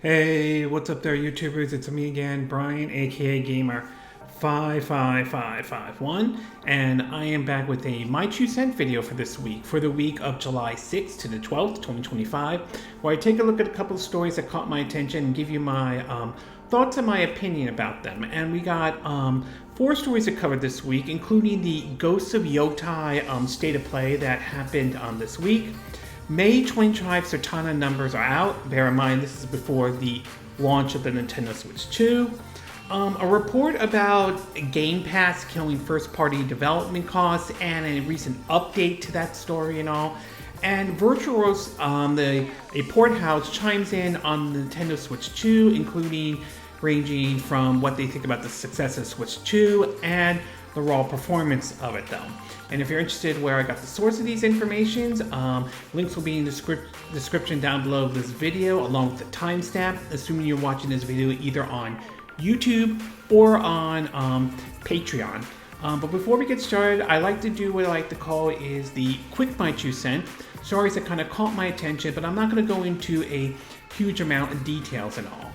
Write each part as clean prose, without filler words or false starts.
Hey, what's up there, YouTubers? It's me again, Brian, aka Gamer55551, and I am back with a My 2 Cent video for this week, for the week of July 6th to the 12th, 2025, where I take a look at a couple of stories that caught my attention and give you my thoughts and my opinion about them. And we got 4 stories to cover this week, including the Ghosts of Yotei State of Play that happened this week. May 2025 Circana numbers are out. Bear in mind, this is before the launch of the Nintendo Switch 2. A report about Gamepass killing first-party development costs and a recent update to that story and all. And Virtuos, a port house, chimes in on the Nintendo Switch 2, including ranging from what they think about the success of Switch 2 and the raw performance of it, though. And if you're interested where I got the source of these informations, links will be in the description down below this video, along with the timestamp, assuming you're watching this video either on YouTube or on Patreon. But before we get started, I like to do what I like to call is the quick My 2 Cent. Stories that kind of caught my attention, but I'm not going to go into a huge amount of details and all.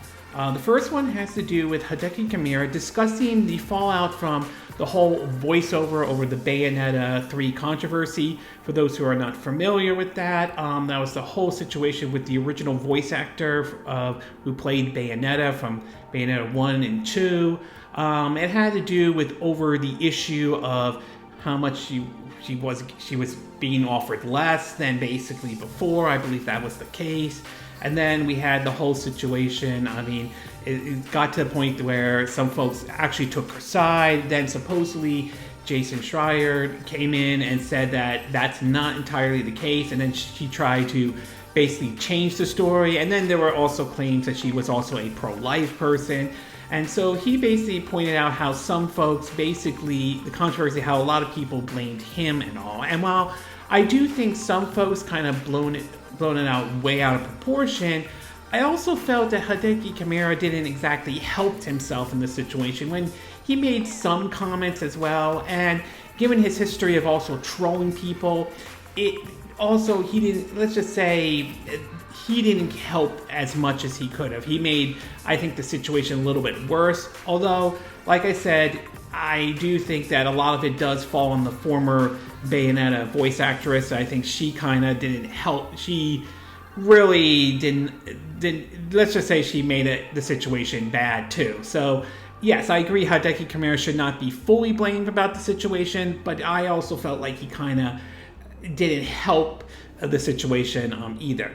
The first one has to do with Hideki Kamiya discussing the fallout from the whole voiceover over the Bayonetta 3 controversy. For those who are not familiar with that, that was the whole situation with the original voice actor who played Bayonetta from Bayonetta 1 and 2. It had to do with over the issue of how much she was being offered less than basically before. I believe that was the case. And then we had the whole situation. I mean, it got to the point where some folks actually took her side. Then supposedly Jason Schreier came in and said that that's not entirely the case. And then she tried to basically change the story. And then there were also claims that she was also a pro-life person. And so he basically pointed out how some folks basically, the controversy, how a lot of people blamed him and all. And while I do think some folks kind of blown it out way out of proportion, I also felt that Hideki Kamiya didn't exactly help himself in this situation when he made some comments as well. And given his history of also trolling people, he didn't, let's just say, he didn't help as much as he could have. He made, I think, the situation a little bit worse. Although, like I said, I do think that a lot of it does fall on the former Bayonetta voice actress. I think she kind of didn't help. She really didn't. Let's just say she made the situation bad too. So yes, I agree. Hideki Kamiya should not be fully blamed about the situation, but I also felt like he kind of didn't help the situation either.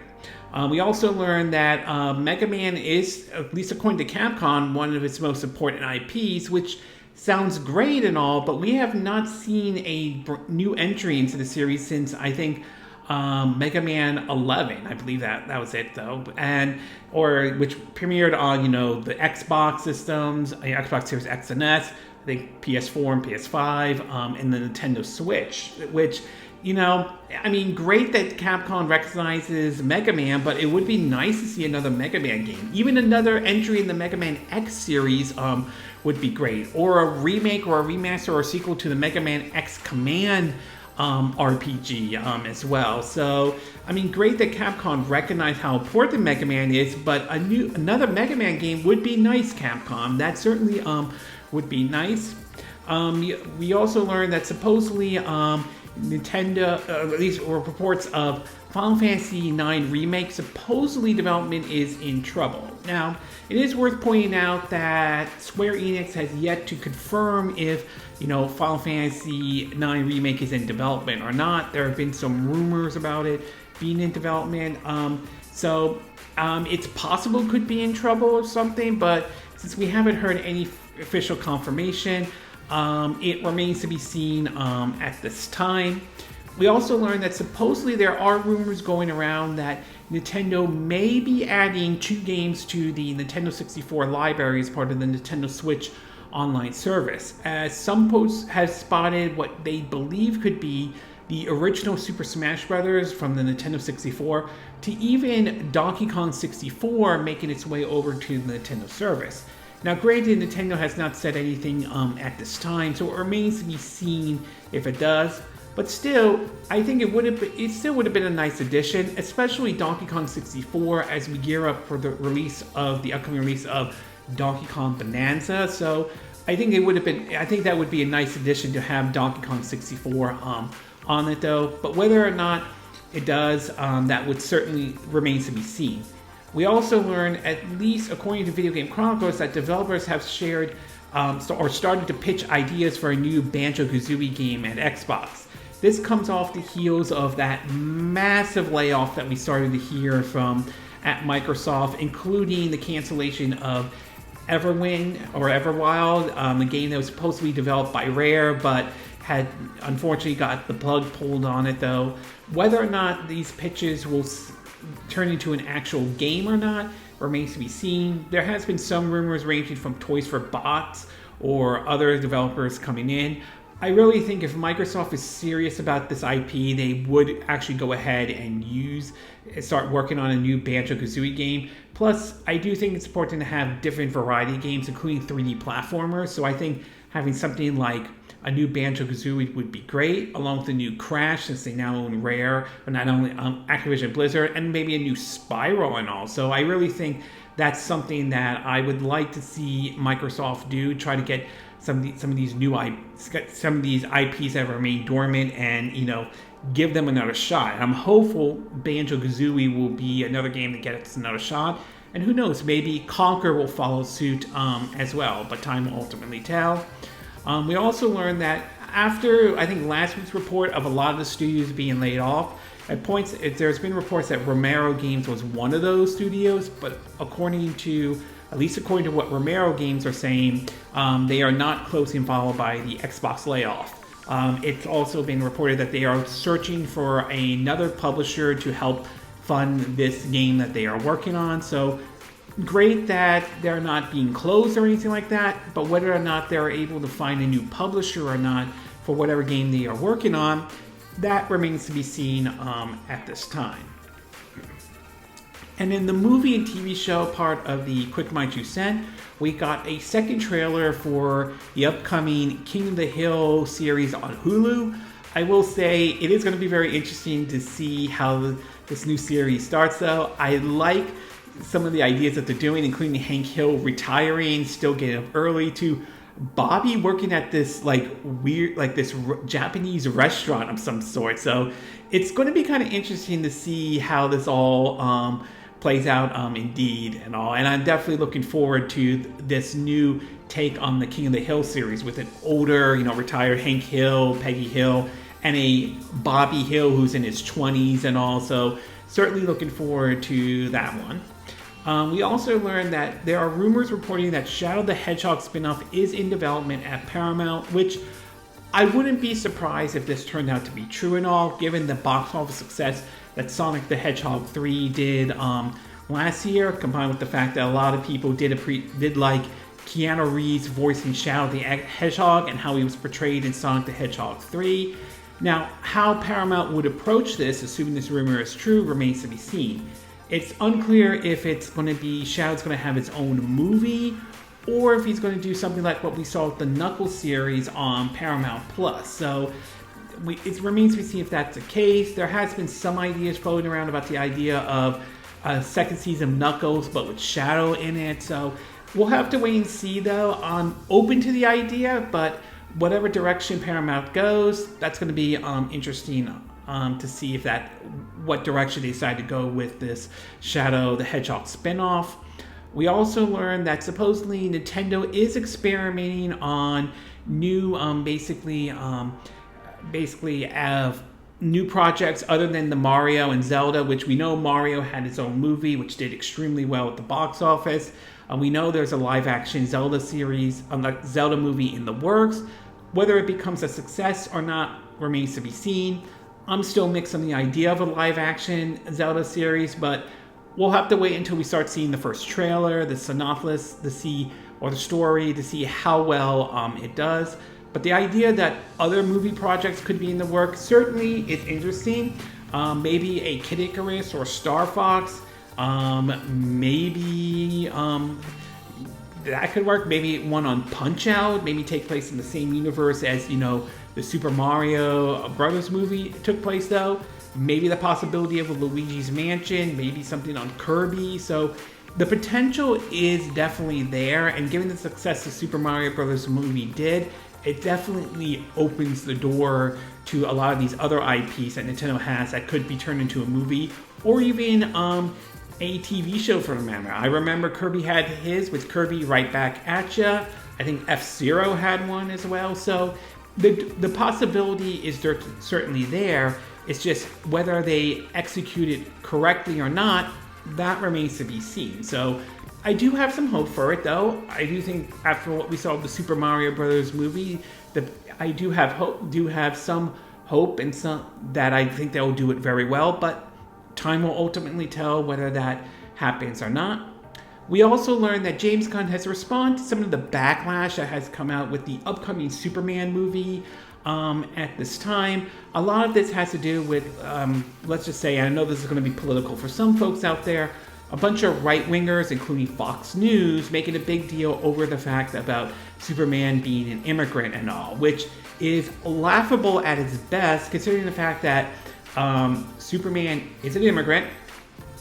We also learned that Mega Man is, at least according to Capcom, one of its most important IPs, which sounds great and all, but we have not seen a new entry into the series since, I think, Mega Man 11. I believe that was it, though, which premiered on the Xbox systems, Xbox Series X and S, I think PS4 and PS5, and the Nintendo Switch, which, I mean, great that Capcom recognizes Mega Man, but it would be nice to see another Mega Man game. Even another entry in the Mega Man X series would be great. Or a remake or a remaster or a sequel to the Mega Man X Command RPG as well. So, I mean, great that Capcom recognized how important Mega Man is, but another Mega Man game would be nice, Capcom. That certainly would be nice. We also learned that supposedly Nintendo, at least reports of Final Fantasy IX Remake, supposedly development is in trouble. Now, it is worth pointing out that Square Enix has yet to confirm if, Final Fantasy IX Remake is in development or not. There have been some rumors about it being in development. So it's possible it could be in trouble or something, but since we haven't heard any official confirmation, it remains to be seen at this time. We also learned that supposedly there are rumors going around that Nintendo may be adding 2 games to the Nintendo 64 library as part of the Nintendo Switch online service, as some posts have spotted what they believe could be the original Super Smash Bros. From the Nintendo 64 to even Donkey Kong 64 making its way over to the Nintendo service. Now, granted, Nintendo has not said anything at this time, so it remains to be seen if it does. But still, I think it still would have been a nice addition, especially Donkey Kong 64 as we gear up for the upcoming release of Donkey Kong Bonanza. So I think that would be a nice addition to have Donkey Kong 64 on it though. But whether or not it does, that would certainly remains to be seen. We also learned, at least according to Video Game Chronicles, that developers have shared or started to pitch ideas for a new Banjo-Kazooie game at Xbox. This comes off the heels of that massive layoff that we started to hear from at Microsoft, including the cancellation of Everwild, the game that was supposed to be developed by Rare, but had unfortunately got the plug pulled on it though. Whether or not these pitches will turn into an actual game or not remains to be seen. There has been some rumors ranging from Toys for Bots or other developers coming in. I really think if Microsoft is serious about this IP, they would actually go ahead and start working on a new Banjo-Kazooie game. Plus, I do think it's important to have different variety of games, including 3D platformers. So I think having something like a new Banjo-Kazooie would be great, along with a new Crash, since they now own Rare, but not only Activision Blizzard, and maybe a new Spyro and all. So I really think that's something that I would like to see Microsoft do, try to get some of these IPs that remain dormant and, give them another shot. I'm hopeful Banjo-Kazooie will be another game that gets another shot. And who knows, maybe Conquer will follow suit as well, but time will ultimately tell. We also learned that after, I think, last week's report of a lot of the studios being laid off, there's been reports that Romero Games was one of those studios, but at least according to what Romero Games are saying, they are not closely involved by the Xbox layoff. It's also been reported that they are searching for another publisher to help fund this game that they are working on. So great that they're not being closed or anything like that, but whether or not they're able to find a new publisher or not for whatever game they are working on, that remains to be seen at this time. And in the movie and TV show part of the Quick My 2 Cent, we got a second trailer for the upcoming King of the Hill series on Hulu. I will say it is going to be very interesting to see how this new series starts though. I like some of the ideas that they're doing, including Hank Hill retiring, still getting up early, to Bobby working at this this Japanese restaurant of some sort. So it's going to be kind of interesting to see how this all plays out indeed and all. And I'm definitely looking forward to this new take on the King of the Hill series with an older, retired Hank Hill, Peggy Hill, and a Bobby Hill who's in his 20s and all. So certainly looking forward to that one. We also learned that there are rumors reporting that Shadow the Hedgehog spinoff is in development at Paramount, which I wouldn't be surprised if this turned out to be true and all, given the box office success that Sonic the Hedgehog 3 did last year, combined with the fact that a lot of people did like Keanu Reeves voicing Shadow the Hedgehog and how he was portrayed in Sonic the Hedgehog 3. Now, how Paramount would approach this, assuming this rumor is true, remains to be seen. It's unclear if it's going to be Shadow's going to have its own movie, or if he's going to do something like what we saw with the Knuckles series on Paramount Plus. So it remains to be seen if that's the case. There has been some ideas floating around about the idea of a second season of Knuckles, but with Shadow in it. So we'll have to wait and see, though. I'm open to the idea, but whatever direction Paramount goes, that's going to be interesting to see what direction they decide to go with this Shadow the Hedgehog spinoff. We also learned that supposedly Nintendo is experimenting on new, basically new projects other than the Mario and Zelda, which we know Mario had its own movie, which did extremely well at the box office. We know there's a live-action Zelda series, Zelda movie in the works. Whether it becomes a success or not remains to be seen. I'm still mixed on the idea of a live-action Zelda series, but we'll have to wait until we start seeing the first trailer, the synopsis, the story, to see how well it does. But the idea that other movie projects could be in the works certainly is interesting. Maybe a Kid Icarus or Star Fox. Maybe that could work. Maybe one on Punch-Out, maybe take place in the same universe as, the Super Mario Brothers movie took place, though. Maybe the possibility of a Luigi's Mansion, maybe something on Kirby. So the potential is definitely there, and given the success the Super Mario Brothers movie did, it definitely opens the door to a lot of these other IPs that Nintendo has that could be turned into a movie, or even a TV show for the matter. I remember Kirby had his with Kirby Right Back at Ya. I think F-Zero had one as well. So the possibility is certainly there. It's just whether they execute it correctly or not, that remains to be seen. So I do have some hope for it, though. I do think after what we saw of the Super Mario Brothers movie, I do have some hope and some that I think they'll do it very well. But time will ultimately tell whether that happens or not. We also learned that James Gunn has responded to some of the backlash that has come out with the upcoming Superman movie at this time. A lot of this has to do with, let's just say, I know this is going to be political for some folks out there, a bunch of right-wingers, including Fox News, making a big deal over the fact about Superman being an immigrant and all, which is laughable at its best, considering the fact that Superman is an immigrant.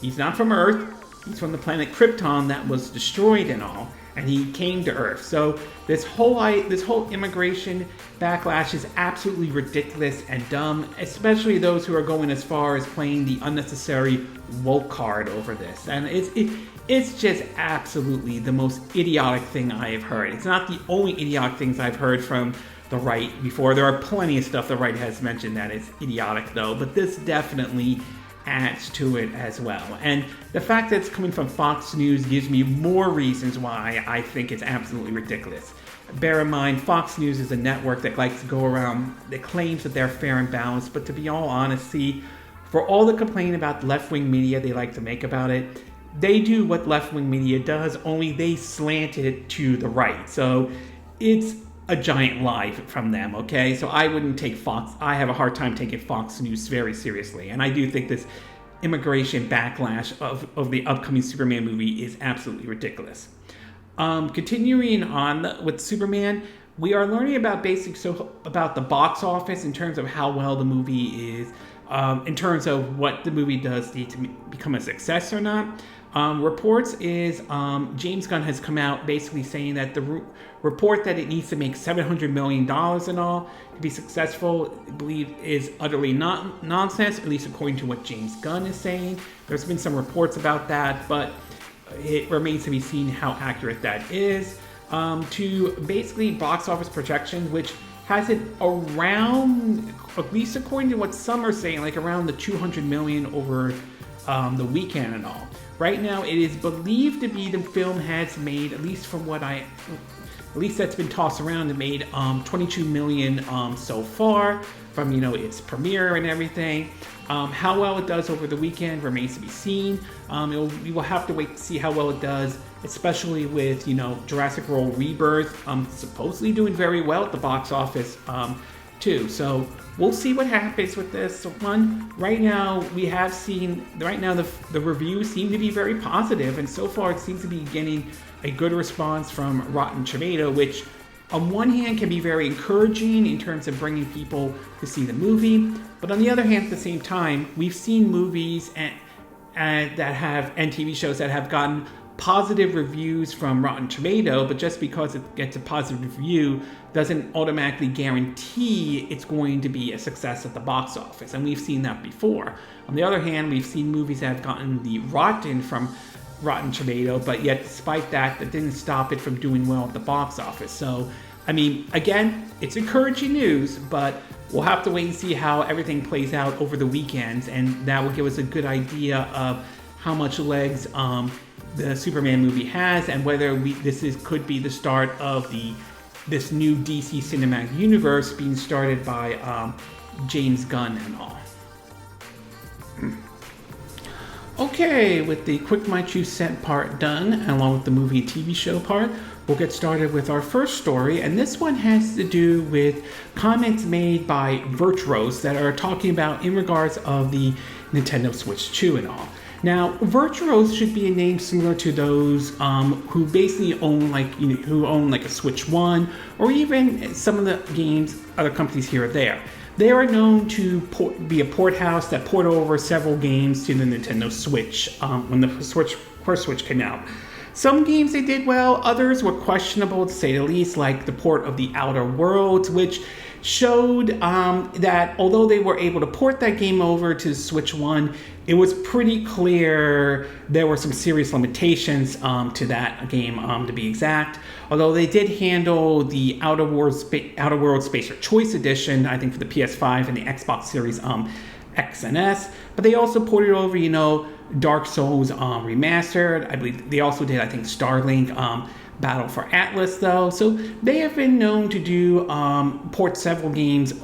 He's not from Earth. He's from the planet Krypton that was destroyed and all, and he came to Earth. So this whole immigration backlash is absolutely ridiculous and dumb, especially those who are going as far as playing the unnecessary woke card over this. And it's just absolutely the most idiotic thing I have heard. It's not the only idiotic things I've heard from the right before. There are plenty of stuff the right has mentioned that is idiotic, though, but this definitely adds to it as well. And the fact that it's coming from Fox News gives me more reasons why I think it's absolutely ridiculous. Bear in mind, Fox News is a network that likes to go around, that claims that they're fair and balanced, but to be all honesty, for all the complaining about left-wing media they like to make about it, they do what left-wing media does, only they slant it to the right. So it's a giant lie from them, okay? So I wouldn't take I have a hard time taking Fox News very seriously. And I do think this immigration backlash of the upcoming Superman movie is absolutely ridiculous. Continuing on with Superman, we are learning about about the box office in terms of how well the movie is, in terms of what the movie does need to become a success or not. Reports is James Gunn has come out basically saying that the report that it needs to make $700 million and all to be successful, I believe, is utterly nonsense, at least according to what James Gunn is saying. There's been some reports about that, but it remains to be seen how accurate that is. To basically box office projections, which has it around, at least according to what some are saying, like around the 200 million over the weekend and all. Right now, it is believed to be the film has made, at least from what at least that's been tossed around, it made 22 million so far from, its premiere and everything. How well it does over the weekend remains to be seen. We will have to wait to see how well it does, especially with, Jurassic World Rebirth supposedly doing very well at the box office too. So we'll see what happens with this one. Right now, the reviews seem to be very positive, and so far it seems to be getting a good response from Rotten Tomato, which on one hand can be very encouraging in terms of bringing people to see the movie, but on the other hand, at the same time, we've seen movies and TV shows that have gotten positive reviews from Rotten Tomato, but just because it gets a positive review doesn't automatically guarantee it's going to be a success at the box office, and we've seen that before. On the other hand, we've seen movies that have gotten the rotten from Rotten Tomato, but yet despite that didn't stop it from doing well at the box office. So, I mean, again, it's encouraging news, but we'll have to wait and see how everything plays out over the weekends, and that will give us a good idea of how much legs the Superman movie has, and whether this could be the start of this new DC cinematic universe being started by James Gunn and all. Okay, with the quick My 2 cent part done, along with the movie and TV show part, we'll get started with our first story, and this one has to do with comments made by Virtuos that are talking about in regards of the Nintendo Switch 2 and all. Now, Virtuos should be a name similar to those who basically own like a Switch 1 or even some of the games other companies here or there. They are known to be a port house that port over several games to the Nintendo Switch when the first Switch came out. Some games they did well, others were questionable to say the least, like the port of The Outer Worlds, which showed that although they were able to port that game over to Switch 1, it was pretty clear there were some serious limitations to that game, to be exact. Although they did handle the Outer Worlds Spacer Choice Edition, I think for the PS5 and the Xbox Series X and S, but they also ported over, Dark Souls Remastered. I believe they also did, Starlink Battle for Atlas, though. So they have been known to do port several games to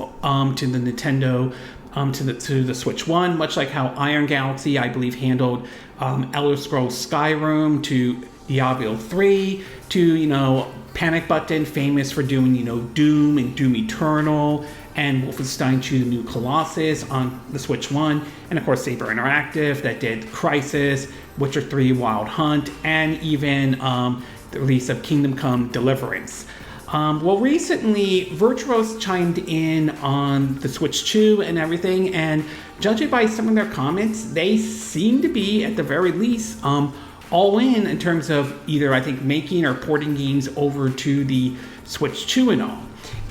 the Nintendo, to the Switch 1, much like how Iron Galaxy, I believe, handled Elder Scrolls Skyrim, to Diablo 3, to, Panic Button, famous for doing, Doom and Doom Eternal, and Wolfenstein 2: The New Colossus on the Switch 1, and of course Saber Interactive that did Crysis, Witcher 3: Wild Hunt, and even the release of Kingdom Come: Deliverance. Recently, Virtuos chimed in on the Switch 2 and everything, and judging by some of their comments, they seem to be, at the very least, all in terms of either, making or porting games over to the Switch 2 and all.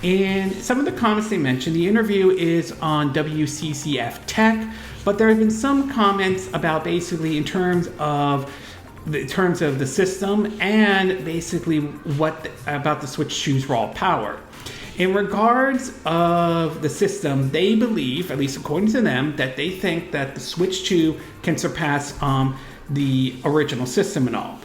And some of the comments they mentioned, the interview is on WCCF Tech, but there have been some comments about basically in terms of the system and basically about the Switch 2's raw power. In regards of the system, they believe, at least according to them, that they think that the Switch 2 can surpass the original system and all.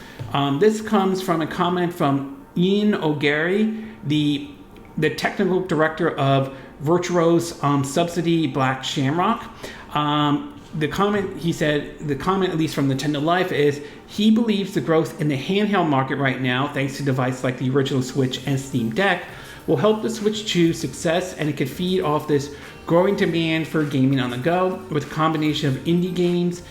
This comes from a comment from Ian O'Gary, the technical director of Virtuos subsidiary Black Shamrock. The comment, at least from Nintendo Life, is he believes the growth in the handheld market right now, thanks to devices like the original Switch and Steam Deck, will help the Switch 2's success, and it could feed off this growing demand for gaming on the go with a combination of indie games,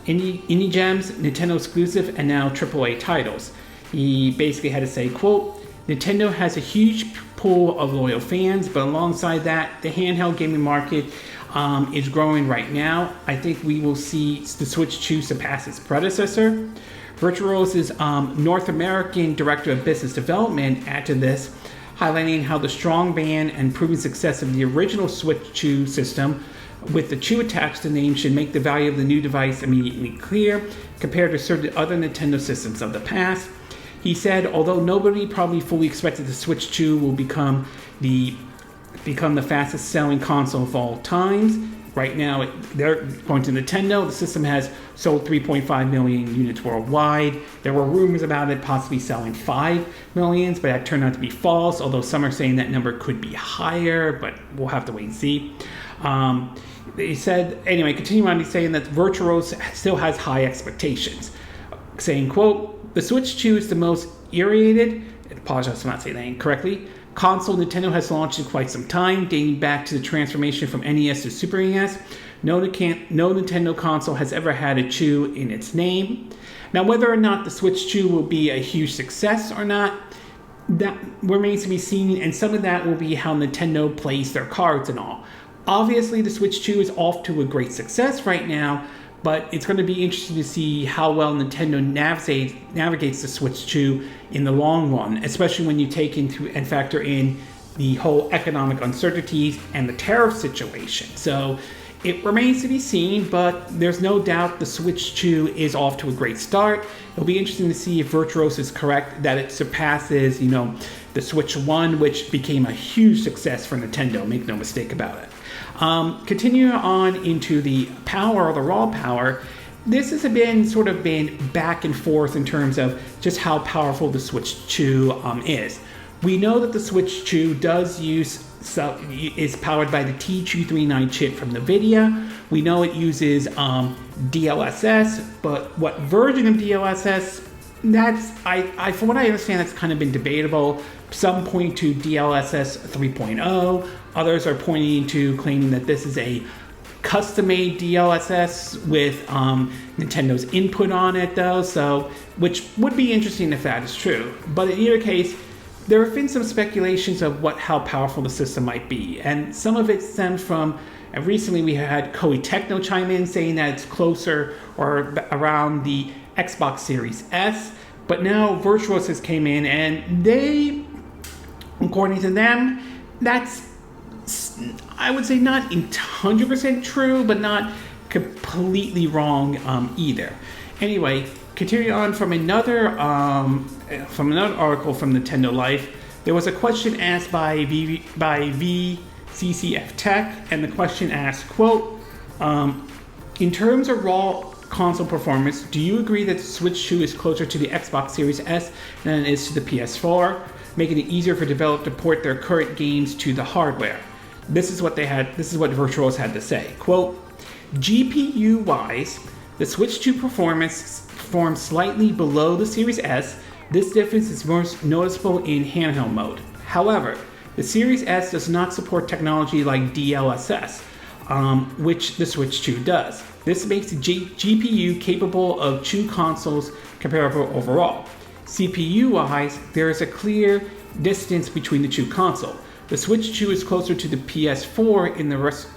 indie gems, Nintendo exclusive, and now AAA titles. He basically had to say, quote, Nintendo has a huge pool of loyal fans, but alongside that, the handheld gaming market is growing right now. I think we will see the Switch 2 surpass its predecessor. Virtuos' North American Director of Business Development added to this, highlighting how the strong brand and proven success of the original Switch 2 system with the 2 attached to the name should make the value of the new device immediately clear compared to certain other Nintendo systems of the past. He said, although nobody probably fully expected the Switch 2 will become the fastest selling console of all times. Right now, they're going to Nintendo. The system has sold 3.5 million units worldwide. There were rumors about it possibly selling 5 million, but that turned out to be false, although some are saying that number could be higher, but we'll have to wait and see. They said, anyway, continuing on, he's saying that Virtuos still has high expectations, saying, quote, the Switch 2 is the most aerated, I apologize for not saying that incorrectly, console Nintendo has launched in quite some time, dating back to the transformation from NES to Super NES. No Nintendo console has ever had a 2 in its name. Now, whether or not the Switch 2 will be a huge success or not, that remains to be seen, and some of that will be how Nintendo plays their cards and all. Obviously, the Switch 2 is off to a great success right now, but it's going to be interesting to see how well Nintendo navigates the Switch 2 in the long run, especially when you take into and factor in the whole economic uncertainties and the tariff situation. So it remains to be seen, but there's no doubt the Switch 2 is off to a great start. It'll be interesting to see if Virtuos is correct, that it surpasses, the Switch 1, which became a huge success for Nintendo, make no mistake about it. Continuing on into the power, the raw power, this has been back and forth in terms of just how powerful the Switch 2 is. We know that the Switch 2 is powered by the T239 chip from NVIDIA. We know it uses DLSS, but what version of DLSS? From what I understand, that's kind of been debatable. Some point to DLSS 3.0. Others are pointing to claiming that this is a custom-made DLSS with Nintendo's input on it, though, so which would be interesting if that is true. But in either case, there have been some speculations of how powerful the system might be, and some of it stems from. And recently, we had Koei Techno chime in saying that it's closer or around the Xbox Series S. But now Virtuos has came in, and they, according to them, that's, I would say, not 100% true, but not completely wrong either. Anyway, continuing on from another article from Nintendo Life, there was a question asked by VCCF Tech, and the question asked, quote, in terms of raw console performance, do you agree that the Switch 2 is closer to the Xbox Series S than it is to the PS4, making it easier for developers to port their current games to the hardware? This is what Virtuos had to say. Quote, GPU-wise, the Switch 2 performance performs slightly below the Series S. This difference is most noticeable in handheld mode. However, the Series S does not support technology like DLSS, which the Switch 2 does. This makes the GPU capable of two consoles comparable overall. CPU-wise, there is a clear distance between the two consoles. The Switch 2 is closer to the PS4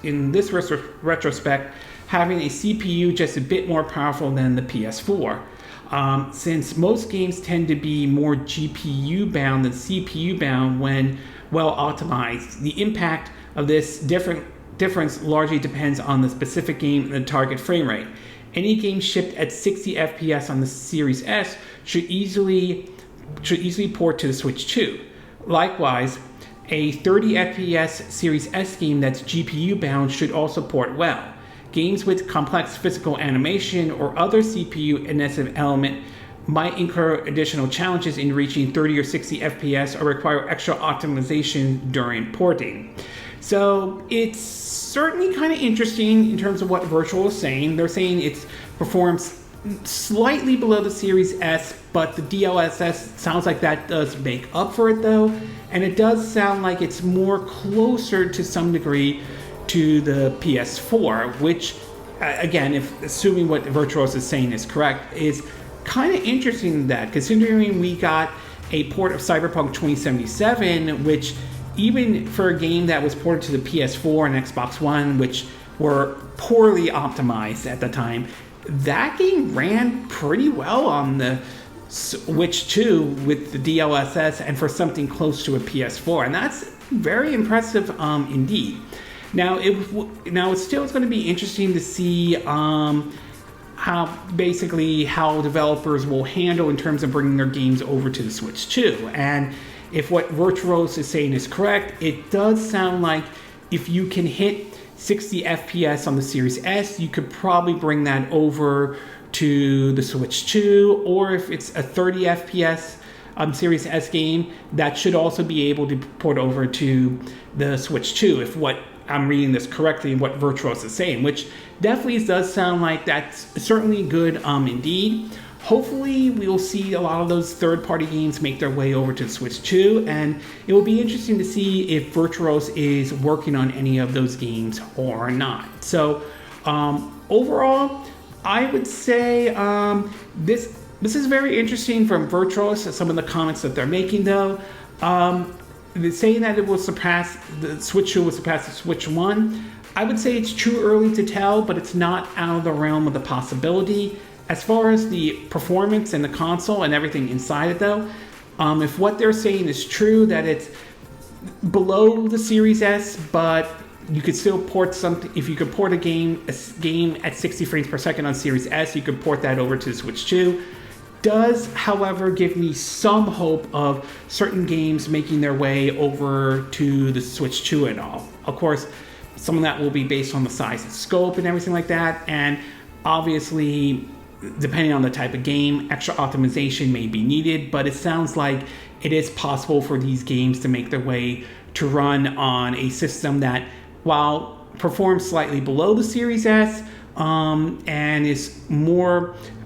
in this retrospect, having a CPU just a bit more powerful than the PS4. Since most games tend to be more GPU bound than CPU bound when well optimized, the impact of this difference largely depends on the specific game and the target frame rate. Any game shipped at 60 FPS on the Series S should easily port to the Switch 2. Likewise, a 30 FPS Series S game that's GPU bound should also port well. Games with complex physical animation or other CPU-intensive element might incur additional challenges in reaching 30 or 60 FPS or require extra optimization during porting. So it's certainly kind of interesting in terms of what Virtual is saying. They're saying it performs slightly below the Series S, but the DLSS sounds like that does make up for it though, and it does sound like it's more closer to some degree to the PS4, which again, if assuming what Virtuos is saying is correct, is kind of interesting that considering we got a port of Cyberpunk 2077, which even for a game that was ported to the PS4 and Xbox One, which were poorly optimized at the time, that game ran pretty well on the Switch 2 with the DLSS and for something close to a PS4, and that's very impressive indeed. Now it still is going to be interesting to see how developers will handle in terms of bringing their games over to the Switch 2. And if what Virtuos is saying is correct, it does sound like if you can hit 60 FPS on the Series S, you could probably bring that over to the Switch 2, or if it's a 30 FPS Series S game, that should also be able to port over to the Switch 2, if what I'm reading this correctly and what Virtuos is saying, which definitely does sound like that's certainly good indeed. Hopefully we will see a lot of those third-party games make their way over to the Switch 2, and it will be interesting to see if Virtuos is working on any of those games or not. So overall, I would say this is very interesting from Virtuos, some of the comments that they're making though. They're saying that it will surpass, the Switch 2 will surpass the Switch 1. I would say it's too early to tell, but it's not out of the realm of the possibility. As far as the performance and the console and everything inside it though, if what they're saying is true, that it's below the Series S, but you could still port something, if you could port a game at 60 frames per second on Series S, you could port that over to the Switch 2. Does, however, give me some hope of certain games making their way over to the Switch 2 and all. Of course, some of that will be based on the size and scope and everything like that, and obviously, depending on the type of game, extra optimization may be needed, but it sounds like it is possible for these games to make their way to run on a system that, while performs slightly below the Series S, and is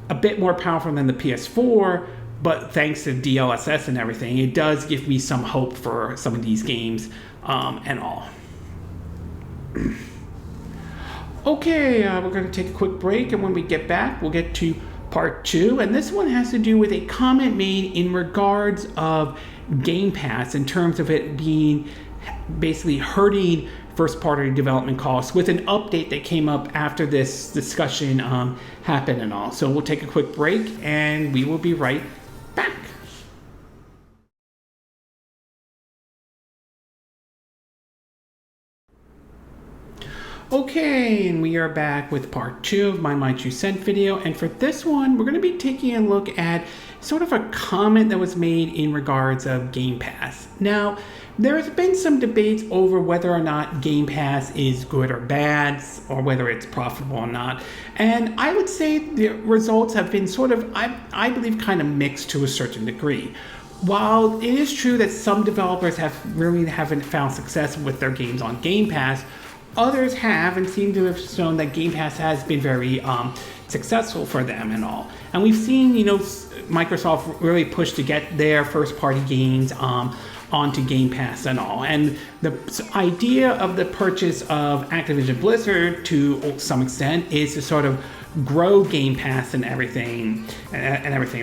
a bit more powerful than the PS4, but thanks to DLSS and everything, it does give me some hope for some of these games and all. Okay, we're going to take a quick break, and when we get back, we'll get to part 2, and this one has to do with a comment made in regards of Game Pass in terms of it being basically hurting first-party development costs with an update that came up after this discussion happened and all. So we'll take a quick break, and we will be right back. Okay, and we are back with part 2 of my 2 cent video, and for this one, we're going to be taking a look at sort of a comment that was made in regards of Game Pass. Now, there has been some debates over whether or not Game Pass is good or bad, or whether it's profitable or not, and I would say the results have been sort of, I believe, kind of mixed to a certain degree. While it is true that some developers haven't found success with their games on Game Pass, others have and seem to have shown that Game Pass has been very successful for them and all. And we've seen, Microsoft really push to get their first-party games onto Game Pass and all. And the idea of the purchase of Activision Blizzard, to some extent, is to sort of grow Game Pass and everything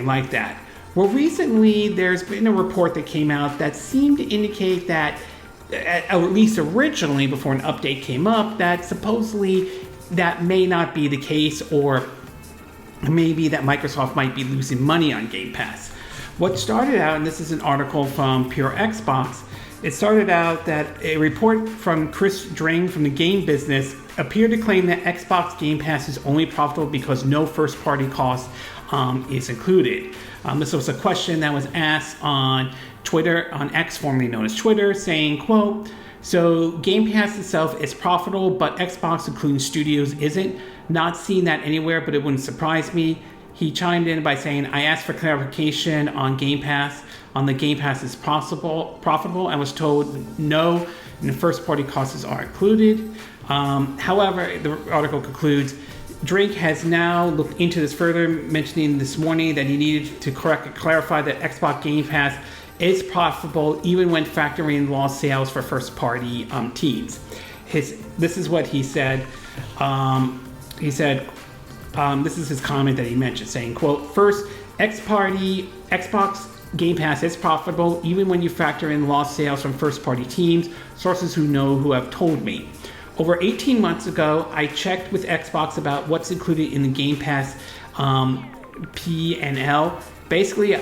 like that. Well, recently there's been a report that came out that seemed to indicate that, at least originally before an update came up, that supposedly that may not be the case, or maybe that Microsoft might be losing money on Game Pass. What started out, and this is an article from Pure Xbox, it started out that a report from Chris Drang from the game business appeared to claim that Xbox Game Pass is only profitable because no first-party cost is included. This was a question that was asked on Twitter, on X, formerly known as Twitter, saying, quote, "So Game Pass itself is profitable, but Xbox, including studios, isn't. Not seeing that anywhere, but it wouldn't surprise me." He chimed in by saying, "I asked for clarification on Game Pass, on the Game Pass is profitable, and was told no, and the first-party costs are included." However, the article concludes, Drake has now looked into this further, mentioning this morning that he needed to clarify that Xbox Game Pass is profitable even when factoring in lost sales for first-party teams. This is what he said. This is his comment that he mentioned, saying, quote, "First, Xbox Game Pass is profitable even when you factor in lost sales from first-party teams, sources who have told me. Over 18 months ago, I checked with Xbox about what's included in the Game Pass P&L. Basically,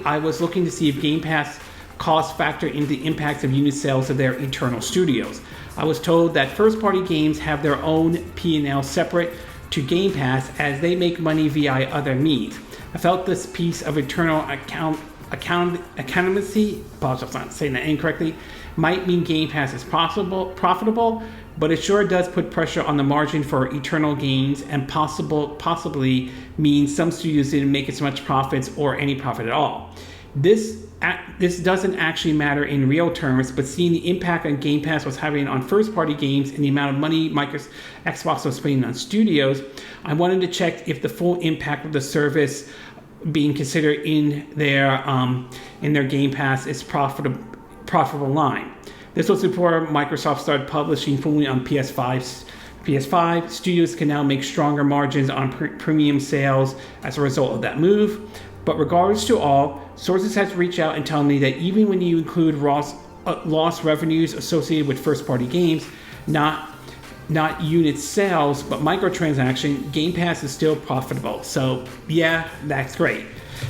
I was looking to see if Game Pass costs factor into the impacts of unit sales of their internal studios. I was told that first-party games have their own P&L separate to Game Pass as they make money via other means. I felt this piece of internal accountancy, apologize if I'm not saying that incorrectly, might mean Game Pass is profitable, but it sure does put pressure on the margin for eternal gains, and possibly means some studios didn't make as much profits or any profit at all. This doesn't actually matter in real terms, but seeing the impact on Game Pass was having on first-party games and the amount of money Xbox was spending on studios, I wanted to check if the full impact of the service being considered in their Game Pass is profitable line. This was before Microsoft started publishing fully on PS5. Studios can now make stronger margins on premium sales as a result of that move. But regardless to all, sources have reached out and tell me that even when you include lost revenues associated with first-party games, not unit sales, but microtransaction, Game Pass is still profitable. So yeah, that's great.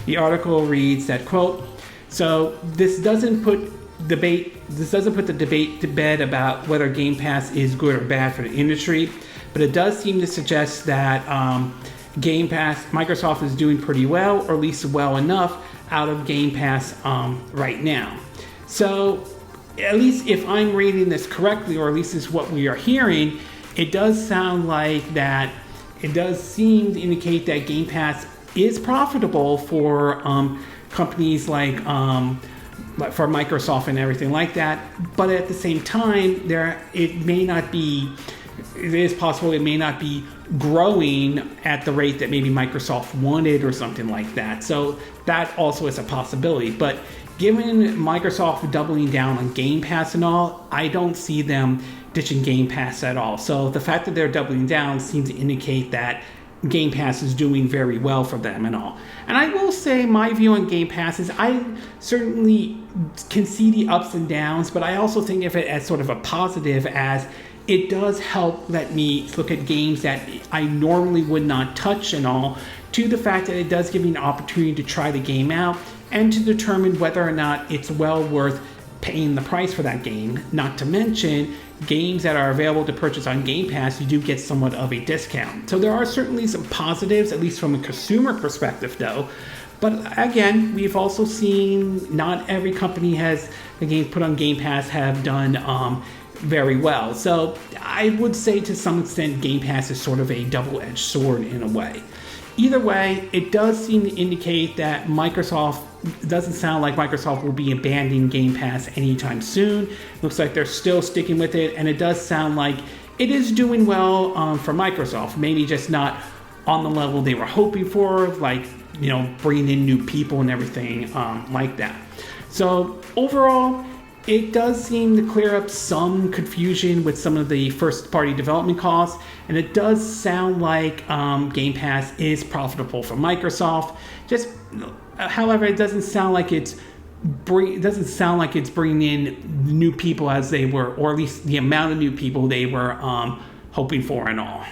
The article reads that, quote, "So this doesn't put the debate to bed about whether Game Pass is good or bad for the industry, but it does seem to suggest that Game Pass, Microsoft is doing pretty well, or at least well enough out of Game Pass right now." So at least if I'm reading this correctly, or at least is what we are hearing, it does sound like that. It does seem to indicate that Game Pass is profitable for companies like for Microsoft and everything like that. But at the same time, it is possible it may not be growing at the rate that maybe Microsoft wanted or something like that. So that also is a possibility. But given Microsoft doubling down on Game Pass and all, I don't see them ditching Game Pass at all. So the fact that they're doubling down seems to indicate that Game Pass is doing very well for them and all. And I will say my view on Game Pass is I certainly can see the ups and downs, but I also think of it as sort of a positive, as it does help let me look at games that I normally would not touch and all, to the fact that it does give me an opportunity to try the game out and to determine whether or not it's well worth paying the price for that game. Not to mention, games that are available to purchase on Game Pass, you do get somewhat of a discount. So there are certainly some positives, at least from a consumer perspective though. But again, we've also seen not every company has the games put on Game Pass have done very well. So I would say to some extent Game Pass is sort of a double-edged sword in a way. Either way, it does seem to indicate that Microsoft, doesn't sound like Microsoft will be abandoning Game Pass anytime soon. Looks like they're still sticking with it, and it does sound like it is doing well for Microsoft. Maybe just not on the level they were hoping for, like, you know, bringing in new people and everything like that. So overall, it does seem to clear up some confusion with some of the first-party development costs, and it does sound like Game Pass is profitable for Microsoft. Just, however, it doesn't sound like it's bringing in new people as they were, or at least the amount of new people they were hoping for and all.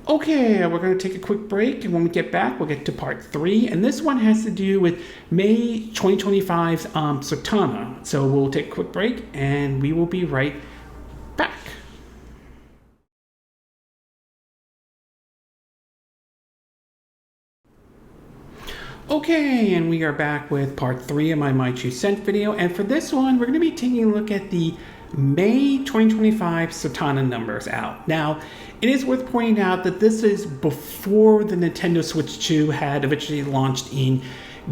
Okay, we're going to take a quick break, and when we get back, we'll get to part 3, and this one has to do with May 2025's Circana. So we'll take a quick break, and we will be right back. Okay, and we are back with part 3 of my 2 cent video, and for this one, we're going to be taking a look at the May 2025 Circana numbers out. Now, it is worth pointing out that this is before the Nintendo Switch 2 had eventually launched in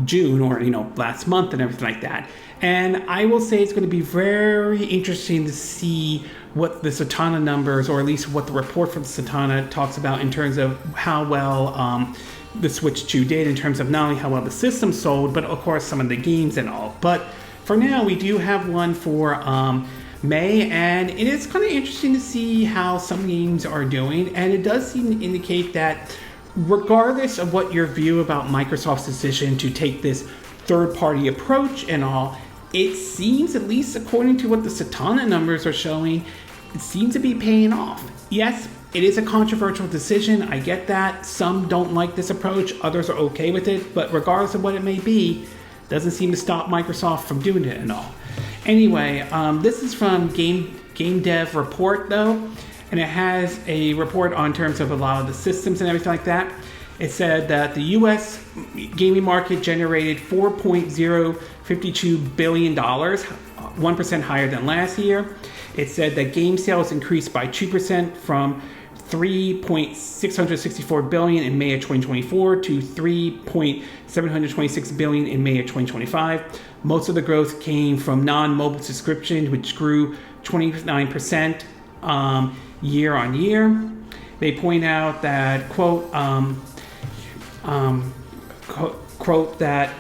June, or, you know, last month and everything like that. And I will say it's going to be very interesting to see what the Circana numbers, or at least what the report from Circana talks about in terms of how well the Switch 2 did, in terms of not only how well the system sold, but of course some of the games and all. But for now, we do have one for May, and it is kind of interesting to see how some games are doing, and it does seem to indicate that regardless of what your view about Microsoft's decision to take this third-party approach and all, it seems, at least according to what the Circana numbers are showing, it seems to be paying off. Yes, it is a controversial decision, I get that. Some don't like this approach, others are okay with it, but regardless of what it may be, it doesn't seem to stop Microsoft from doing it and all. Anyway, this is from Game Dev Report though, and it has a report on terms of a lot of the systems and everything like that. It said that the US gaming market generated $4.052 billion, 1% higher than last year. It said that game sales increased by 2% from $3.664 billion in May of 2024 to $3.726 billion in May of 2025. Most of the growth came from non-mobile subscription, which grew 29% year on year. They point out that, quote that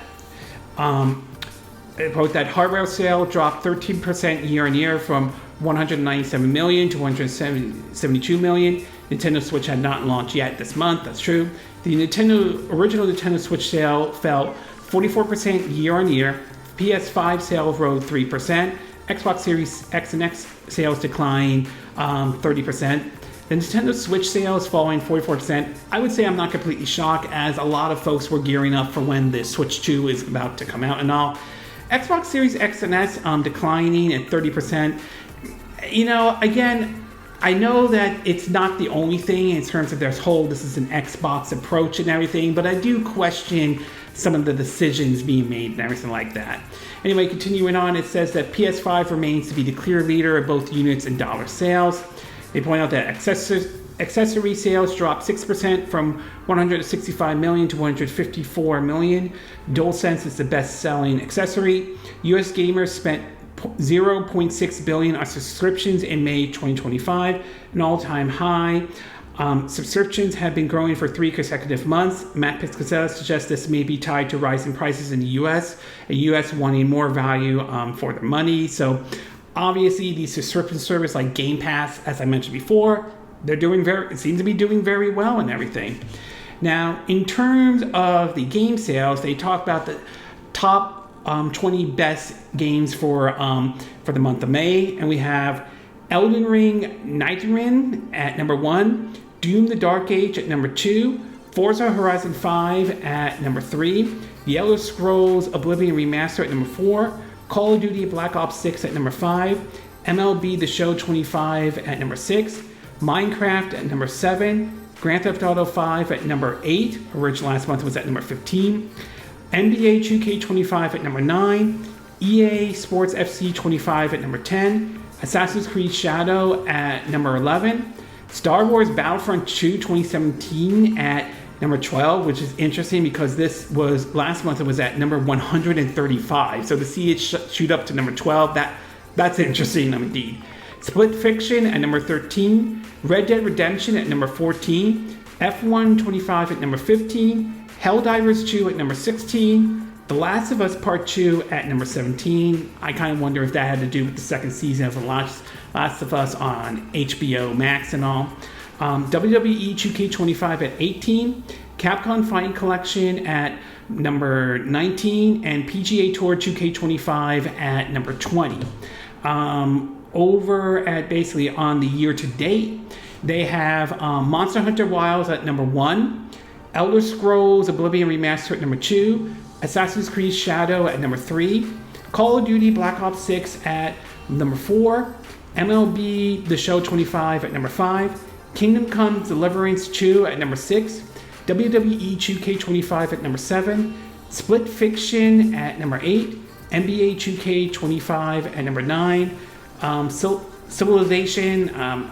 hardware sale dropped 13% year on year from 197 million to 172 million. Nintendo Switch had not launched yet this month, that's true. The original Nintendo Switch sale fell 44% year on year. PS5 sales rose 3%. Xbox Series X and X sales declined 30%. The Nintendo Switch sales falling 44%. I would say I'm not completely shocked, as a lot of folks were gearing up for when the Switch 2 is about to come out and all. Xbox Series X and S declining at 30%. You know, again, I know that it's not the only thing in terms of this is an Xbox approach and everything, but I do question some of the decisions being made and everything like that. Anyway, continuing on, it says that PS5 remains to be the clear leader of both units and dollar sales. They point out that accessory sales dropped 6% from 165 million to 154 million. DualSense is the best-selling accessory. US gamers spent $0.6 billion on subscriptions in May 2025, an all-time high. Subscriptions have been growing for 3 consecutive months. Matt Piscatella suggests this may be tied to rising prices in the US, and US wanting more value for their money. So Obviously, these subscription services like Gamepass, as I mentioned before, it seems to be doing very well and everything. Now, in terms of the game sales, they talk about the top 20 best games for the month of May, and we have Elden Ring Nightingale at number 1, Doom the Dark Age at number 2, Forza Horizon 5 at number 3, The Elder Scrolls Oblivion Remastered at number 4, Call of Duty Black Ops 6 at number 5, MLB The Show 25 at number 6, Minecraft at number 7, Grand Theft Auto 5 at number 8, original last month was at number 15, NBA 2K25 at number 9, EA Sports FC 25 at number 10, Assassin's Creed Shadow at number 11, Star Wars Battlefront 2 2017 at number 12, which is interesting because last month it was at number 135. So to see it shoot up to number 12, that's interesting indeed. Split Fiction at number 13, Red Dead Redemption at number 14, F1 25 at number 15, Helldivers 2 at number 16, The Last of Us Part 2 at number 17. I kind of wonder if that had to do with the second season of The Last of Us on HBO Max and all. WWE 2K25 at 18, Capcom Fighting Collection at number 19, and PGA Tour 2K25 at number 20. Over at basically on the year to date, they have Monster Hunter Wilds at number 1, Elder Scrolls Oblivion Remastered at number 2, Assassin's Creed Shadow at number 3, Call of Duty Black Ops 6 at number 4, MLB The Show 25 at number 5, Kingdom Come Deliverance 2 at number 6, WWE 2K25 at number 7, Split Fiction at number 8, NBA 2K25 at number 9, Civilization,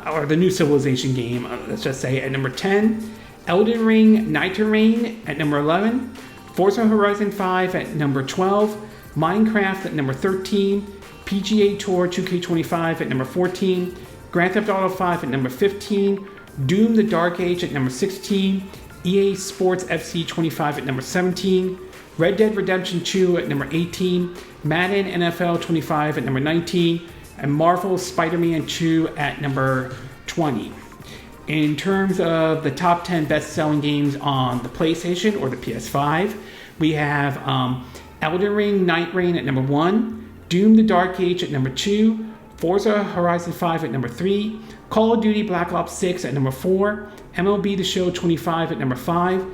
or the new Civilization game, let's just say, at number 10, Elden Ring Nightingale at number 11, Forza Horizon 5 at number 12, Minecraft at number 13, PGA Tour 2K25 at number 14, Grand Theft Auto 5 at number 15, Doom the Dark Age at number 16, EA Sports FC 25 at number 17, Red Dead Redemption 2 at number 18, Madden NFL 25 at number 19, and Marvel Spider-Man 2 at number 20. In terms of the top 10 best-selling games on the PlayStation or the PS5, we have Elden Ring Nightingale at number 1, Doom the Dark Age at number 2, Forza Horizon 5 at number 3, Call of Duty Black Ops 6 at number 4, MLB The Show 25 at number 5,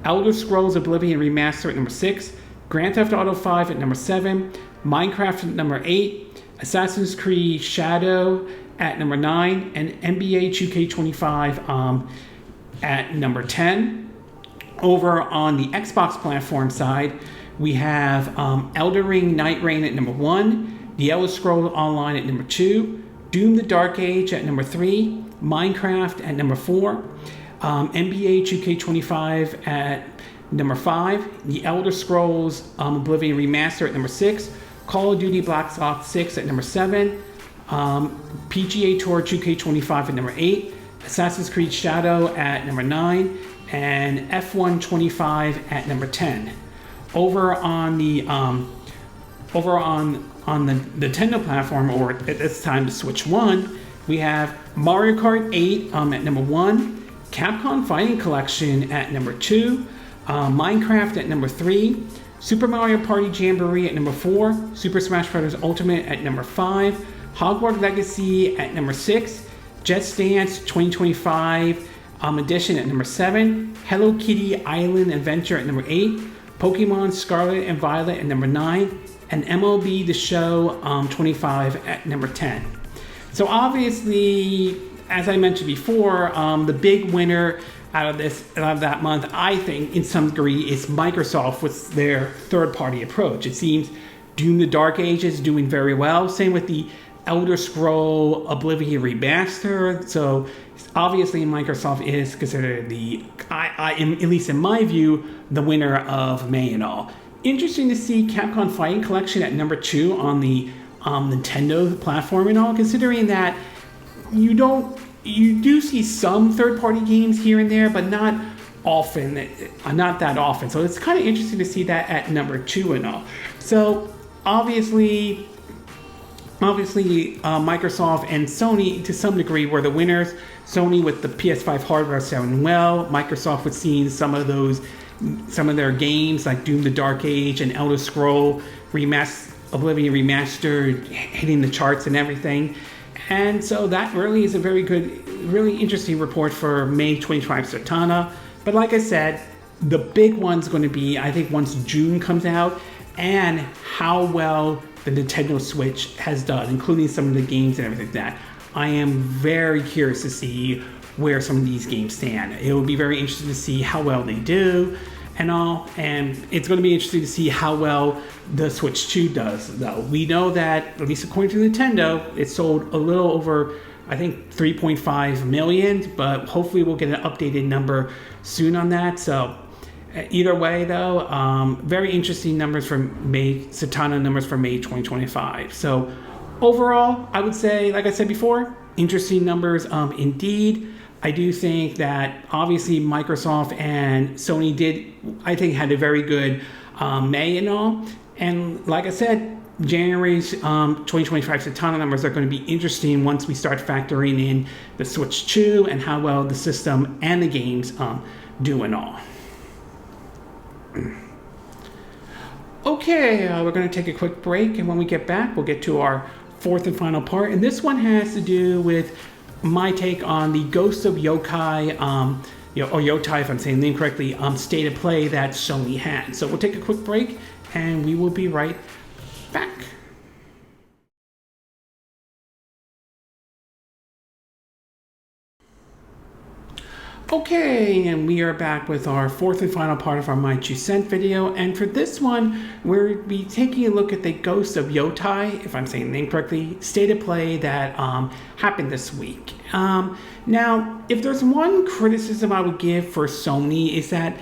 Elder Scrolls Oblivion Remastered at number 6, Grand Theft Auto 5 at number 7, Minecraft at number 8, Assassin's Creed Shadow at number 9, and NBA 2K25 at number 10. Over on the Xbox platform side, we have Elden Ring Nightingale at number 1, The Elder Scrolls Online at number 2, Doom the Dark Age at number 3, Minecraft at number 4, NBA 2K25 at number 5, The Elder Scrolls Oblivion Remastered at number 6, Call of Duty Black Ops 6 at number 7, PGA Tour 2K25 at number 8, Assassin's Creed Shadow at number 9, and F1 25 at number 10. Over on the Nintendo platform, or at this time the Switch 1, we have Mario Kart 8 at number 1, Capcom Fighting Collection at number 2, Minecraft at number 3, Super Mario Party Jamboree at number 4, Super Smash Bros. Ultimate at number 5, Hogwarts Legacy at number 6, Just Dance 2025 edition at number 7, Hello Kitty Island Adventure at number 8, Pokemon Scarlet and Violet at number 9, and MLB The Show 25 at number 10. So obviously, as I mentioned before, the big winner out of that month, I think, in some degree, is Microsoft with their third-party approach. It seems Doom the Dark Age is doing very well. Same with the Elder Scroll Oblivion Remastered. So obviously, Microsoft is considered at least in my view, the winner of May and all. Interesting to see Capcom Fighting Collection at number 2 on the Nintendo platform and all, considering that you do see some third-party games here and there, but not that often. So it's kind of interesting to see that at number 2 and all. So obviously, obviously, Microsoft and Sony, to some degree, were the winners. Sony with the PS5 hardware selling well. Microsoft was seeing some of their games like Doom: The Dark Age and Elder Scroll Oblivion Remastered hitting the charts and everything. And so that really is a very good, really interesting report for May 2025 Circana. But like I said, the big one's going to be, I think, once June comes out, and how well the Nintendo Switch has done, including some of the games and everything like that. I am very curious to see where some of these games stand. It will be very interesting to see how well they do and all, and it's going to be interesting to see how well the Switch 2 does, though. We know that, at least according to Nintendo, it sold a little over, I think, 3.5 million, but hopefully we'll get an updated number soon on that. So either way, though, very interesting numbers from Circana numbers for May 2025. So overall, I would say, like I said before, interesting numbers indeed. I do think that obviously Microsoft and Sony had a very good May and all. And like I said, January's 2025 Circana numbers are going to be interesting once we start factoring in the Switch 2 and how well the system and the games do and all. Okay, we're going to take a quick break, and when we get back, we'll get to our fourth and final part. And this one has to do with my take on the Ghost of Yokai, or Yotei, if I'm saying the name correctly, state of play that Sony had. So we'll take a quick break, and we will be right back. Okay, and we are back with our fourth and final part of our My 2 Cent video, and for this one, we'll be taking a look at the Ghost of Yotei, if I'm saying the name correctly, state of play that happened this week. Now, if there's one criticism I would give for Sony is that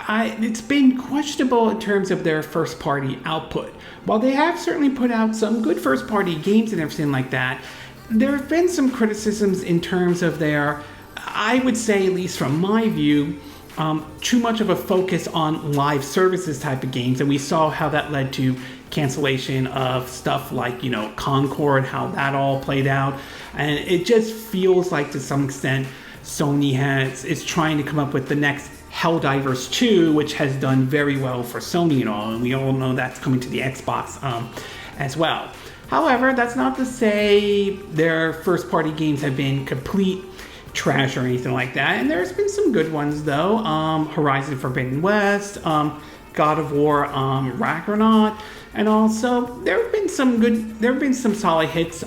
it's been questionable in terms of their first-party output. While they have certainly put out some good first-party games and everything like that, there have been some criticisms in terms of their, I would say, at least from my view, too much of a focus on live services type of games, and we saw how that led to cancellation of stuff like, Concord, how that all played out, and it just feels like to some extent Sony is trying to come up with the next Helldivers 2, which has done very well for Sony and all, and we all know that's coming to the Xbox as well. However, that's not to say their first-party games have been complete trash or anything like that, and there's been some good ones though. Horizon Forbidden West, God of War Ragnarok, and also there have been some solid hits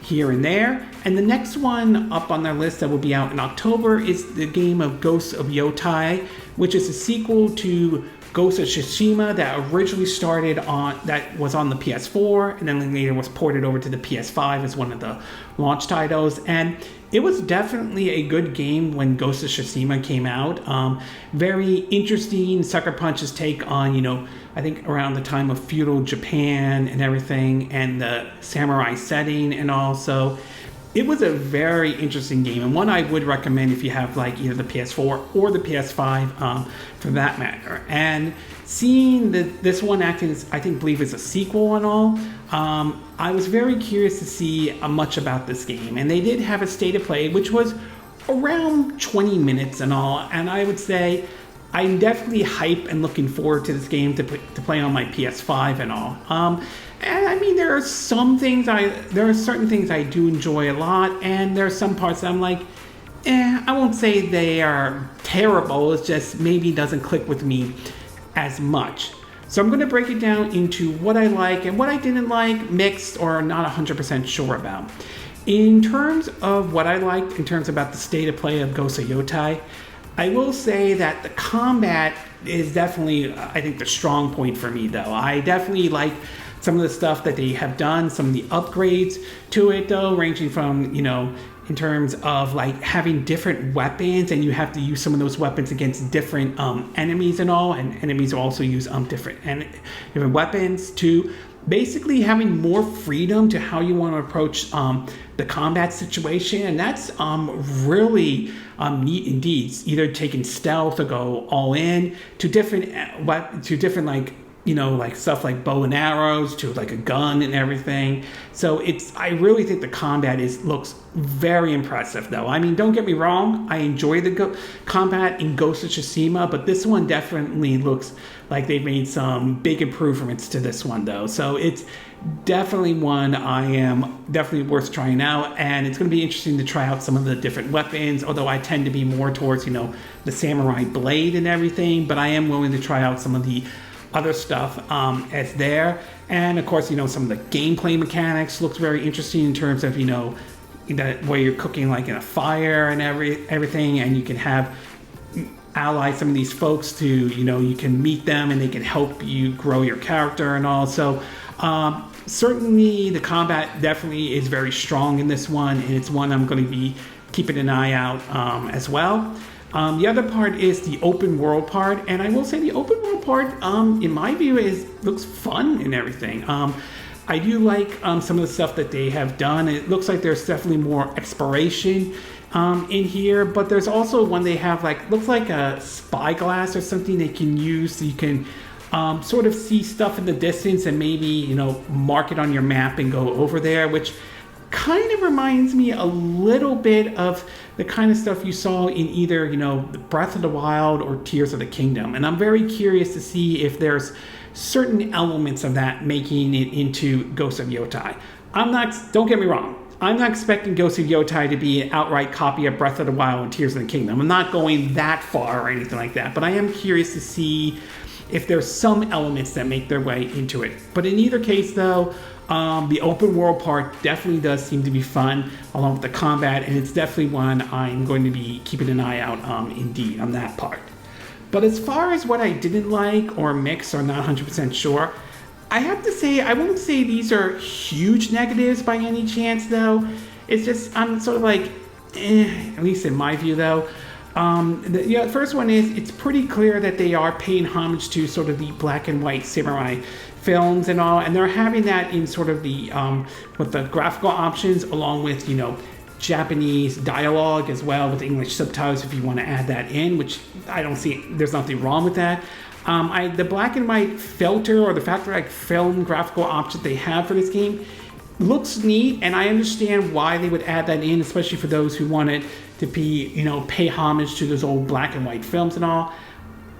here and there. And the next one up on their list that will be out in October is the game of Ghost of Yotei, which is a sequel to Ghost of Tsushima that originally was on the PS4 and then later was ported over to the PS5 as one of the launch titles. And it was definitely a good game when Ghost of Tsushima came out. Very interesting Sucker Punch's take on, I think around the time of feudal Japan and everything, and the samurai setting, and also it was a very interesting game, and one I would recommend if you have like either the PS4 or the PS5 for that matter. And seeing this one acting, I believe is a sequel and all, I was very curious to see much about this game. And they did have a state of play, which was around 20 minutes and all, and I would say I'm definitely hyped and looking forward to this game to play on my PS5 and all. And I mean, there are certain things I do enjoy a lot, and there are some parts that I'm like, I won't say they are terrible, it's just maybe doesn't click with me as much. So I'm going to break it down into what I like and what I didn't like, mixed or not 100% sure about. In terms of what I liked, in terms about the state of play of Ghost of Yotei, I will say that the combat is definitely, I think, the strong point for me, though. I definitely like some of the stuff that they have done, some of the upgrades to it, though, ranging from, in terms of like having different weapons, and you have to use some of those weapons against different enemies and all, and enemies also use different weapons, to basically having more freedom to how you want to approach the combat situation. And that's really neat indeed. Either taking stealth or go all in to different like like stuff like bow and arrows to like a gun and everything. So I really think the combat looks very impressive though. I mean, don't get me wrong, I enjoy the combat in Ghost of Tsushima, but this one definitely looks like they've made some big improvements to this one though. So it's definitely one I am definitely worth trying out, and it's going to be interesting to try out some of the different weapons, although I tend to be more towards, the samurai blade and everything, but I am willing to try out some of the other stuff as there. And of course, some of the gameplay mechanics looks very interesting in terms of, that where you're cooking like in a fire and everything, and you can have ally some of these folks to, you can meet them and they can help you grow your character and all. So certainly the combat definitely is very strong in this one, and it's one I'm going to be keeping an eye out as well. The other part is the open world part, and I will say the open world part, in my view, looks fun and everything. I do like some of the stuff that they have done. It looks like there's definitely more exploration in here, but there's also one they have looks like a spyglass or something they can use, so you can sort of see stuff in the distance and maybe mark it on your map and go over there, which kind of reminds me a little bit of the kind of stuff you saw in either, Breath of the Wild or Tears of the Kingdom. And I'm very curious to see if there's certain elements of that making it into Ghost of Yotei. Don't get me wrong, I'm not expecting Ghost of Yotei to be an outright copy of Breath of the Wild and Tears of the Kingdom. I'm not going that far or anything like that, but I am curious to see if there's some elements that make their way into it. But in either case though, the open world part definitely does seem to be fun, along with the combat, and it's definitely one I'm going to be keeping an eye out indeed on that part. But as far as what I didn't like or mix or not 100% sure, I have to say I won't say these are huge negatives by any chance though. It's just I'm sort of like, at least in my view though. The first one is it's pretty clear that they are paying homage to sort of the black and white samurai films and all, and they're having that in sort of the with the graphical options, along with Japanese dialogue as well with English subtitles if you want to add that in, which I don't see, there's nothing wrong with that. The black and white filter, or the factory film graphical option they have for this game, looks neat, and I understand why they would add that in, especially for those who wanted to be, pay homage to those old black and white films and all.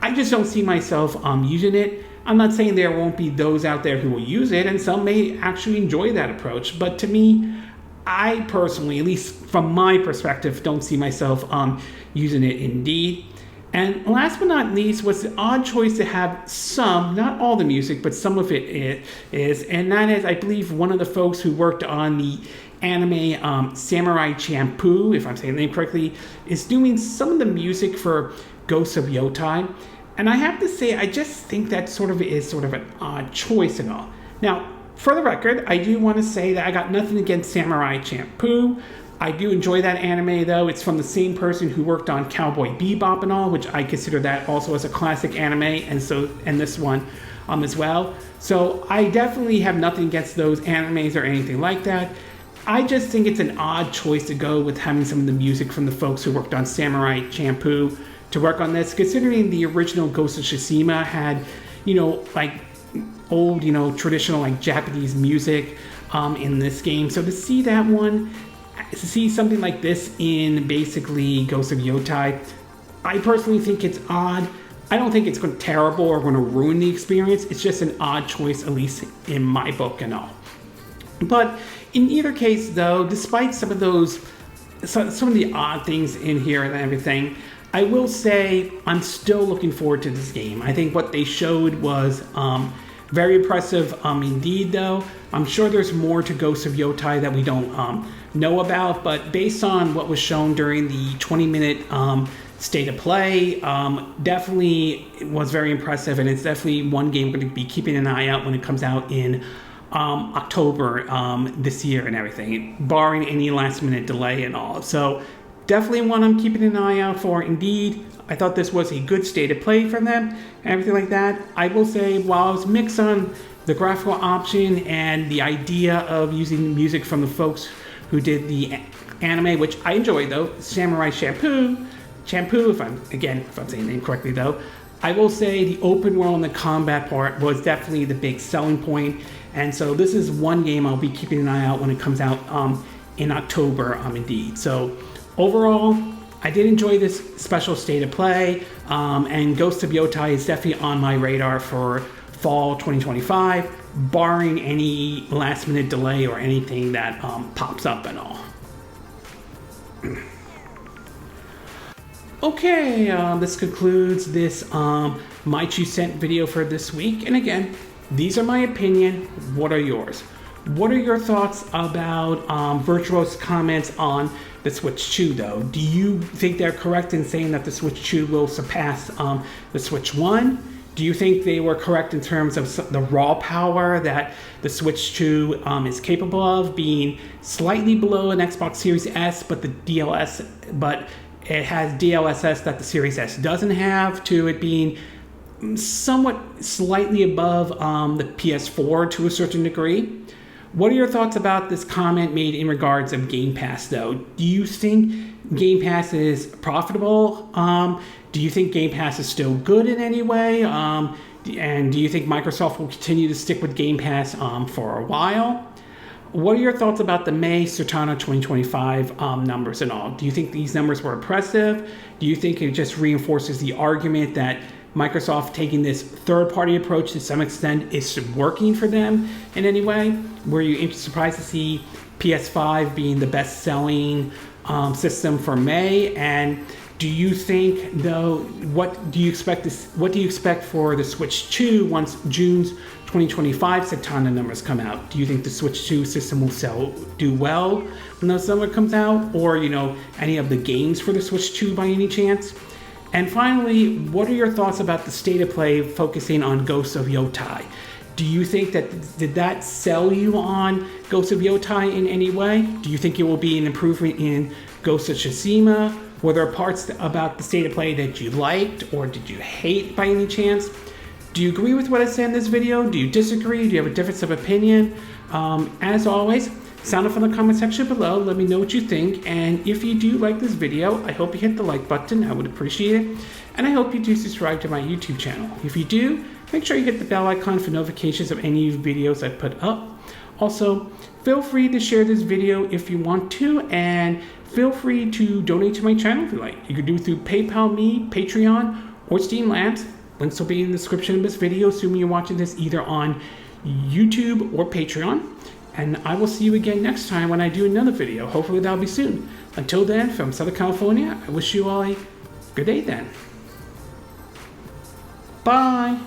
I just don't see myself using it. I'm not saying there won't be those out there who will use it, and some may actually enjoy that approach, but to me, I personally, at least from my perspective, don't see myself using it indeed. And last but not least was the odd choice to have some, not all the music, but some of it is, and that is, I believe, one of the folks who worked on the anime Samurai Champloo, if I'm saying the name correctly, is doing some of the music for Ghost of Yotei. And I have to say, I just think that is sort of an odd choice and all. Now, for the record, I do want to say that I got nothing against Samurai Champloo. I do enjoy that anime, though. It's from the same person who worked on Cowboy Bebop and all, which I consider that also as a classic anime, and this one as well. So I definitely have nothing against those animes or anything like that. I just think it's an odd choice to go with having some of the music from the folks who worked on Samurai Champloo to work on this, considering the original Ghost of Tsushima had, old, traditional Japanese music in this game. So to see that one, to see something like this in basically Ghost of Yotei, I personally think it's odd. I don't think it's terrible or going to ruin the experience. It's just an odd choice, at least in my book and all. But in either case, though, despite some of the odd things in here and everything, I will say I'm still looking forward to this game. I think what they showed was very impressive indeed, though. I'm sure there's more to Ghost of Yotei that we don't know about, but based on what was shown during the 20-minute state of play, definitely was very impressive, and it's definitely one game I'm going to be keeping an eye out when it comes out in October this year and everything, barring any last-minute delay and all. So definitely one I'm keeping an eye out for indeed. I thought this was a good state of play from them and everything like that. I will say, while I was mixed on the graphical option and the idea of using music from the folks who did the anime, which I enjoyed though, Samurai Champloo, if I'm saying the name correctly though, I will say the open world and the combat part was definitely the big selling point. And so this is one game I'll be keeping an eye out when it comes out in October, indeed. So overall, I did enjoy this special state of play, and Ghost of Yotei is definitely on my radar for fall 2025, barring any last minute delay or anything that pops up and all. Okay, this concludes this My 2 Cent video for this week. And again, these are my opinion. What are yours? What are your thoughts about Virtuos' comments on the Switch 2 though? Do you think they're correct in saying that the Switch 2 will surpass the Switch 1? Do you think they were correct in terms of the raw power that the Switch 2 is capable of, being slightly below an Xbox Series S, but it has DLSS that the Series S doesn't have, to it being somewhat slightly above the PS4 to a certain degree? What are your thoughts about this comment made in regards of Game Pass though? Do you think Game Pass is profitable? Do you think Game Pass is still good in any way? And do you think Microsoft will continue to stick with Game Pass for a while? What are your thoughts about the May Circana 2025 numbers and all? Do you think these numbers were impressive? Do you think it just reinforces the argument that Microsoft taking this third-party approach to some extent is working for them in any way? Were you surprised to see PS5 being the best-selling system for May? And do you think, though, what do you expect for the Switch 2 once June's 2025 Circana numbers come out? Do you think the Switch 2 system will do well when those numbers comes out, or any of the games for the Switch 2 by any chance? And finally, what are your thoughts about the state of play focusing on Ghost of Yotei? Do you think did that sell you on Ghost of Yotei in any way? Do you think it will be an improvement in Ghost of Tsushima? Were there parts about the state of play that you liked or did you hate by any chance? Do you agree with what I said in this video? Do you disagree? Do you have a difference of opinion? As always, sound off in the comment section below. Let me know what you think. And if you do like this video, I hope you hit the like button. I would appreciate it. And I hope you do subscribe to my YouTube channel. If you do, make sure you hit the bell icon for notifications of any videos I put up. Also, feel free to share this video if you want to, and feel free to donate to my channel if you like. You can do it through PayPal Me, Patreon, or Steam Labs. Links will be in the description of this video, assuming you're watching this either on YouTube or Patreon. And I will see you again next time when I do another video. Hopefully that'll be soon. Until then, from Southern California, I wish you all a good day then. Bye.